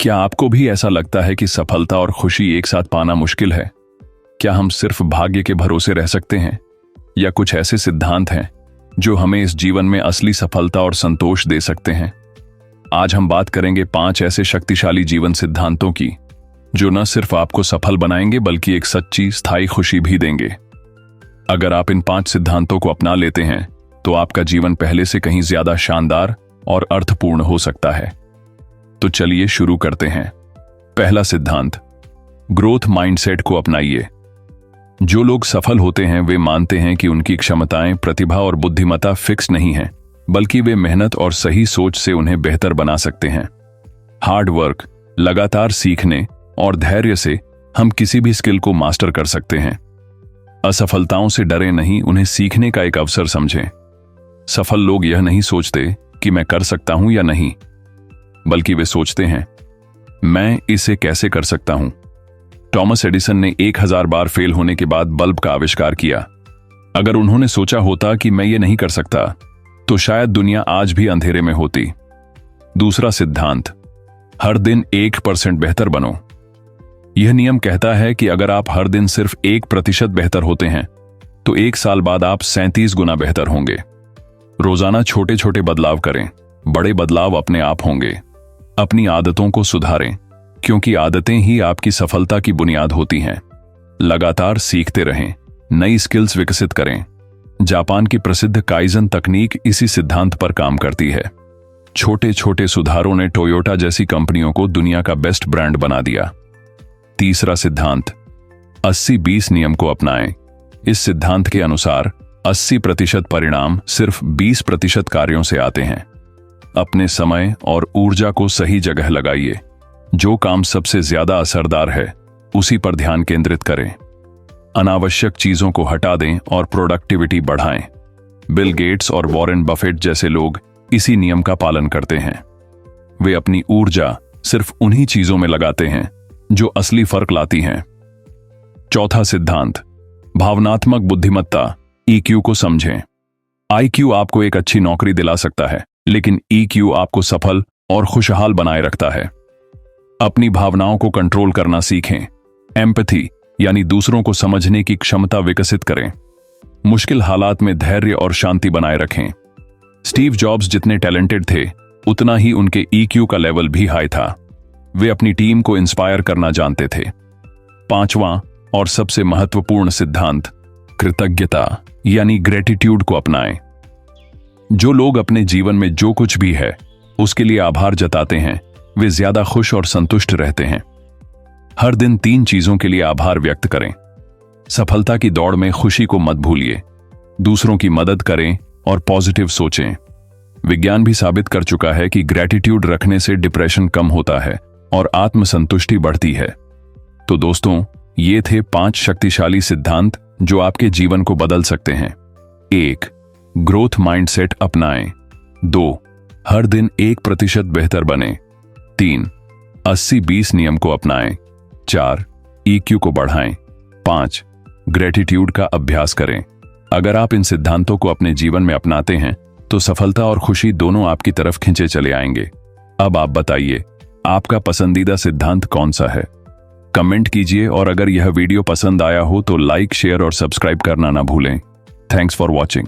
क्या आपको भी ऐसा लगता है कि सफलता और खुशी एक साथ पाना मुश्किल है? क्या हम सिर्फ भाग्य के भरोसे रह सकते हैं, या कुछ ऐसे सिद्धांत हैं जो हमें इस जीवन में असली सफलता और संतोष दे सकते हैं? आज हम बात करेंगे 5 ऐसे शक्तिशाली जीवन सिद्धांतों की जो न सिर्फ आपको सफल बनाएंगे बल्कि एक सच्ची स्थायी खुशी भी देंगे। अगर आप इन 5 सिद्धांतों को अपना लेते हैं तो आपका जीवन पहले से कहीं ज्यादा शानदार और अर्थपूर्ण हो सकता है। तो चलिए शुरू करते हैं। पहला सिद्धांत, ग्रोथ माइंडसेट को अपनाइए। जो लोग सफल होते हैं वे मानते हैं कि उनकी क्षमताएं, प्रतिभा और बुद्धिमत्ता फिक्स नहीं हैं, बल्कि वे मेहनत और सही सोच से उन्हें बेहतर बना सकते हैं। हार्ड वर्क, लगातार सीखने और धैर्य से हम किसी भी स्किल को मास्टर कर सकते हैं। असफलताओं से डरे नहीं, उन्हें सीखने का एक अवसर समझें। सफल लोग यह नहीं सोचते कि मैं कर सकता हूं या नहीं, बल्कि वे सोचते हैं मैं इसे कैसे कर सकता हूं। टॉमस एडिसन ने 1000 बार फेल होने के बाद बल्ब का आविष्कार किया। अगर उन्होंने सोचा होता कि मैं ये नहीं कर सकता तो शायद दुनिया आज भी अंधेरे में होती। दूसरा सिद्धांत, हर दिन 1% बेहतर बनो। यह नियम कहता है कि अगर आप हर दिन सिर्फ 1% बेहतर होते हैं तो 1 साल बाद आप 37 गुना बेहतर होंगे। रोजाना छोटे छोटे बदलाव करें, बड़े बदलाव अपने आप होंगे। अपनी आदतों को सुधारें, क्योंकि आदतें ही आपकी सफलता की बुनियाद होती हैं। लगातार सीखते रहें, नई स्किल्स विकसित करें। जापान की प्रसिद्ध काइजन तकनीक इसी सिद्धांत पर काम करती है। छोटे छोटे सुधारों ने टोयोटा जैसी कंपनियों को दुनिया का बेस्ट ब्रांड बना दिया। तीसरा सिद्धांत, 80-20 नियम को अपनाएं। इस सिद्धांत के अनुसार 80% परिणाम सिर्फ 20% कार्यों से आते हैं। अपने समय और ऊर्जा को सही जगह लगाइए। जो काम सबसे ज्यादा असरदार है उसी पर ध्यान केंद्रित करें। अनावश्यक चीजों को हटा दें और प्रोडक्टिविटी बढ़ाएं। बिल गेट्स और वॉरेन बफेट जैसे लोग इसी नियम का पालन करते हैं। वे अपनी ऊर्जा सिर्फ उन्हीं चीजों में लगाते हैं जो असली फर्क लाती हैं। चौथा सिद्धांत, भावनात्मक बुद्धिमत्ता, EQ को समझें। IQ आपको एक अच्छी नौकरी दिला सकता है, लेकिन EQ आपको सफल और खुशहाल बनाए रखता है। अपनी भावनाओं को कंट्रोल करना सीखें। एम्पैथी यानी दूसरों को समझने की क्षमता विकसित करें। मुश्किल हालात में धैर्य और शांति बनाए रखें। स्टीव जॉब्स जितने टैलेंटेड थे उतना ही उनके EQ का लेवल भी हाई था। वे अपनी टीम को इंस्पायर करना जानते थे। पांचवां और सबसे महत्वपूर्ण सिद्धांत, कृतज्ञता यानी ग्रेटिट्यूड को अपनाएं। जो लोग अपने जीवन में जो कुछ भी है उसके लिए आभार जताते हैं वे ज्यादा खुश और संतुष्ट रहते हैं। हर दिन 3 चीजों के लिए आभार व्यक्त करें। सफलता की दौड़ में खुशी को मत भूलिए। दूसरों की मदद करें और पॉजिटिव सोचें। विज्ञान भी साबित कर चुका है कि ग्रेटिट्यूड रखने से डिप्रेशन कम होता है और आत्मसंतुष्टि बढ़ती है। तो दोस्तों, ये थे 5 शक्तिशाली सिद्धांत जो आपके जीवन को बदल सकते हैं। 1. ग्रोथ माइंडसेट अपनाएं। 2. हर दिन 1% बेहतर बने। 3. 80-20 नियम को अपनाएं। 4. EQ को बढ़ाएं। 5. ग्रेटिट्यूड का अभ्यास करें। अगर आप इन सिद्धांतों को अपने जीवन में अपनाते हैं तो सफलता और खुशी दोनों आपकी तरफ खींचे चले आएंगे। अब आप बताइए, आपका पसंदीदा सिद्धांत कौन सा है? कमेंट कीजिए और अगर यह वीडियो पसंद आया हो तो लाइक, शेयर और सब्सक्राइब करना ना भूलें। Thanks for watching.